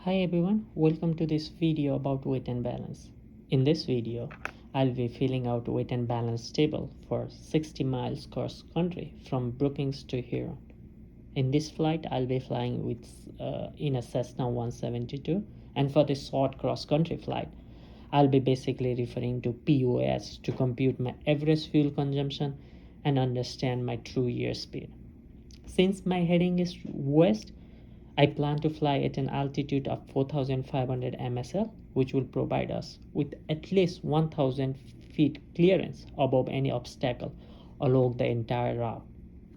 Hi everyone, welcome to this video about weight and balance. In this video, I'll be filling out weight and balance table for 60 miles cross country from Brookings to Huron. In this flight, I'll be flying in a Cessna 172, and for this short cross country flight, I'll be basically referring to POS to compute my average fuel consumption and understand my true year speed. Since my heading is west, I plan to fly at an altitude of 4,500 MSL, which will provide us with at least 1,000 feet clearance above any obstacle along the entire route.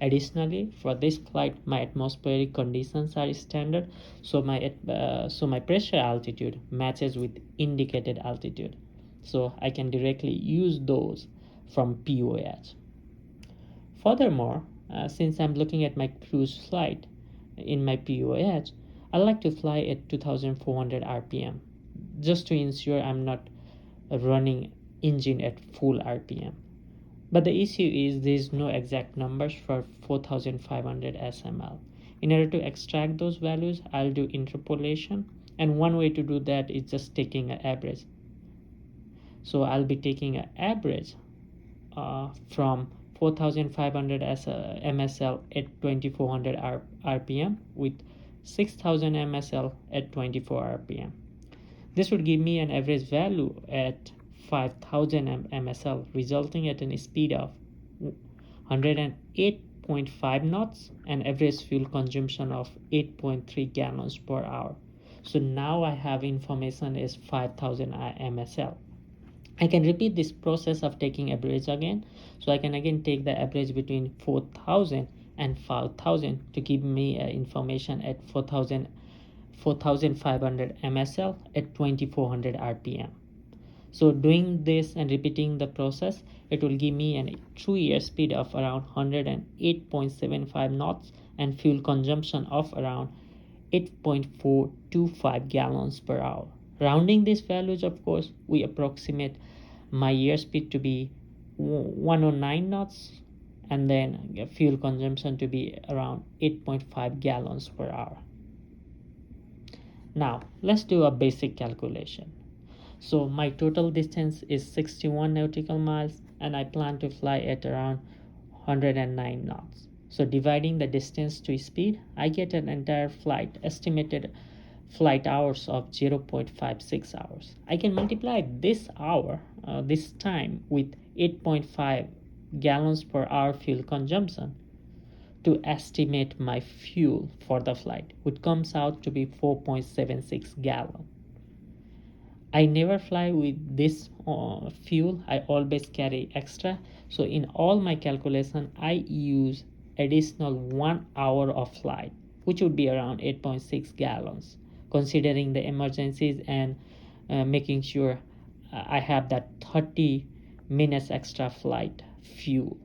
Additionally, for this flight, my atmospheric conditions are standard, so my pressure altitude matches with indicated altitude, so I can directly use those from POH. Furthermore, since I'm looking at my cruise flight in my POH, I like to fly at 2400 RPM just to ensure I'm not running engine at full RPM. But the issue is there's no exact numbers for 4500 SML. In order to extract those values, I'll do interpolation, and one way to do that is just taking an average. So I'll be taking an average from 4500 MSL at 2400 RPM with 6000 MSL at 24 RPM. This would give me an average value at 5000 MSL, resulting at a speed of 108.5 knots and average fuel consumption of 8.3 gallons per hour. So now I have information is 5000 MSL. I can repeat this process of taking average again. So I can again take the average between 4000 and 5000 to give me information at 4500 MSL at 2400 RPM. So doing this and repeating the process, it will give me a true year speed of around 108.75 knots and fuel consumption of around 8.425 gallons per hour. Rounding these values, of course, we approximate my year speed to be 109 knots and then fuel consumption to be around 8.5 gallons per hour. Now let's do a basic calculation. So my total distance is 61 nautical miles and I plan to fly at around 109 knots. So dividing the distance to speed, I get an entire flight estimated flight hours of 0.56 hours. I can multiply this time with 8.5 gallons per hour fuel consumption to estimate my fuel for the flight, which comes out to be 4.76 gallons. I never fly with this fuel. I always carry extra. So in all my calculation, I use additional 1 hour of flight, which would be around 8.6 gallons, considering the emergencies and making sure I have that 30 minutes extra flight fuel.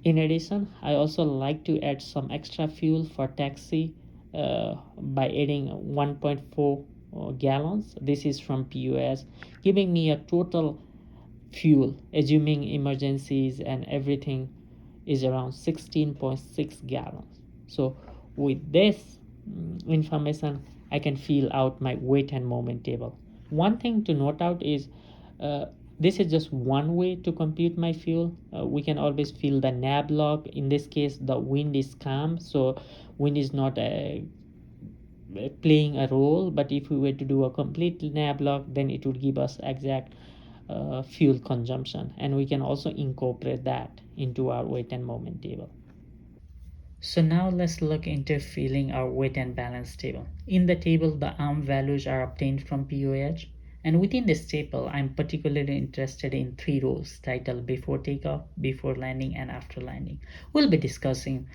In addition, I also like to add some extra fuel for taxi by adding 1.4 gallons. This is from POS, giving me a total fuel, assuming emergencies and everything, is around 16.6 gallons. So with this information, I can fill out my weight and moment table. One thing to note out is this is just one way to compute my fuel. We can always fill the nav log. In this case, the wind is calm, so wind is not playing a role. But if we were to do a complete nav log, then it would give us exact fuel consumption, and we can also incorporate that into our weight and moment table. So now let's look into filling our weight and balance table. In the table, the arm values are obtained from POH. And within this table, I'm particularly interested in 3 rows titled before takeoff, before landing, and after landing. We'll be discussing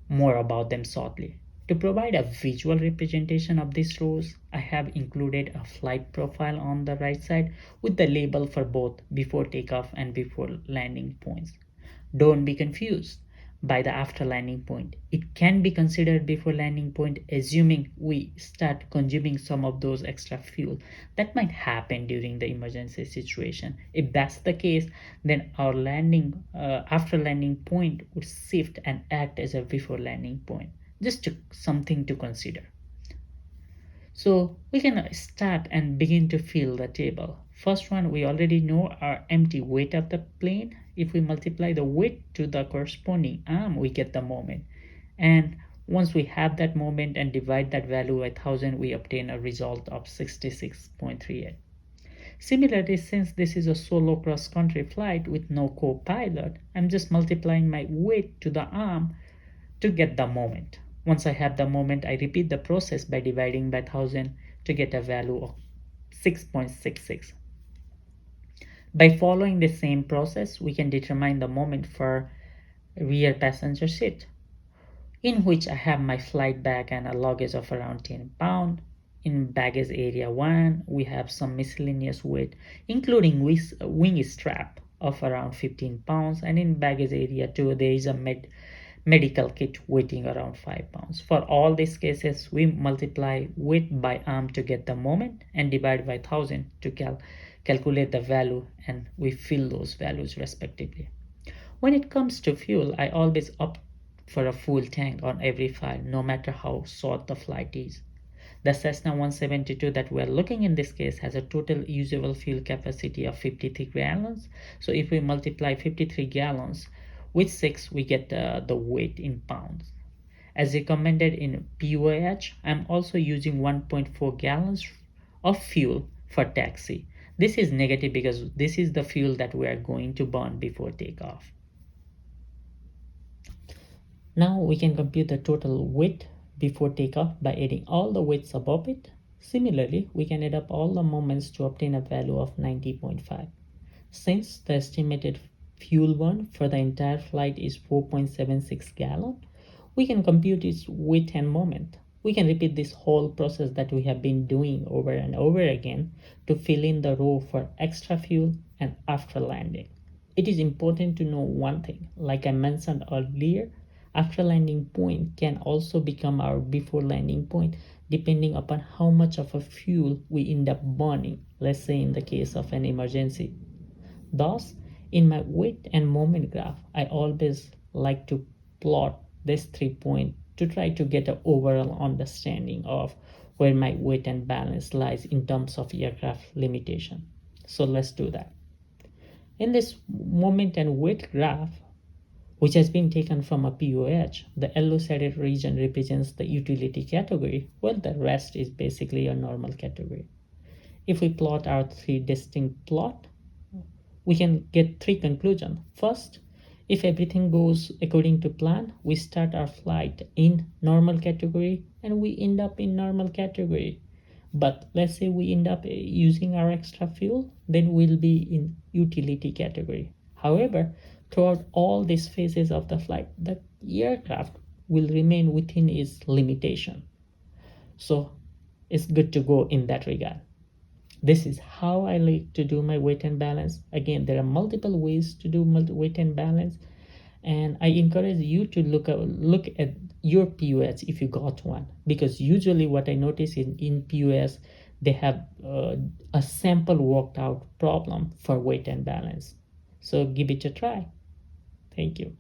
more about them shortly. To provide a visual representation of these rows, I have included a flight profile on the right side with the label for both before takeoff and before landing points. Don't be confused by the after landing point. It can be considered before landing point, assuming we start consuming some of those extra fuel that might happen during the emergency situation. If that's the case, then our after landing point would shift and act as a before landing point. Just something to consider. So we can start and begin to fill the table. First one, we already know our empty weight of the plane. If we multiply the weight to the corresponding arm, we get the moment. And once we have that moment and divide that value by 1000, we obtain a result of 66.38. Similarly, since this is a solo cross-country flight with no co-pilot, I'm just multiplying my weight to the arm to get the moment. Once I have the moment, I repeat the process by dividing by 1000 to get a value of 6.66. By following the same process, we can determine the moment for rear passenger seat, in which I have my flight bag and a luggage of around 10 pounds. In baggage area 1, we have some miscellaneous weight, including wing strap of around 15 pounds, and in baggage area 2, there is a medical kit weighing around 5 pounds. For all these cases, we multiply weight by arm to get the moment and divide by 1000 to calculate the value, and we fill those values respectively. When it comes to fuel, I always opt for a full tank on every flight, no matter how short the flight is. The Cessna 172 that we're looking in this case has a total usable fuel capacity of 53 gallons. So if we multiply 53 gallons with 6, we get the weight in pounds. As recommended in POH, I'm also using 1.4 gallons of fuel for taxi. This is negative because this is the fuel that we are going to burn before takeoff. Now we can compute the total weight before takeoff by adding all the weights above it. Similarly, we can add up all the moments to obtain a value of 90.5. Since the estimated fuel burn for the entire flight is 4.76 gallons, we can compute its weight and moment. We can repeat this whole process that we have been doing over and over again to fill in the row for extra fuel and after landing. It is important to know one thing, like I mentioned earlier, after landing point can also become our before landing point depending upon how much of a fuel we end up burning, let's say in the case of an emergency. Thus, in my weight and moment graph, I always like to plot these 3 points to try to get an overall understanding of where my weight and balance lies in terms of aircraft limitation. So let's do that. In this moment and weight graph, which has been taken from a POH, the yellow shaded region represents the utility category, while the rest is basically a normal category. If we plot our 3 distinct plots, we can get 3 conclusions. First, if everything goes according to plan, we start our flight in normal category and we end up in normal category. But let's say we end up using our extra fuel, then we'll be in utility category. However, throughout all these phases of the flight, the aircraft will remain within its limitation. So it's good to go in that regard. This is how I like to do my weight and balance. Again, there are multiple ways to do weight and balance, and I encourage you to look at your POS if you got one, because usually what I notice in POS, they have a sample worked out problem for weight and balance. So give it a try. Thank you.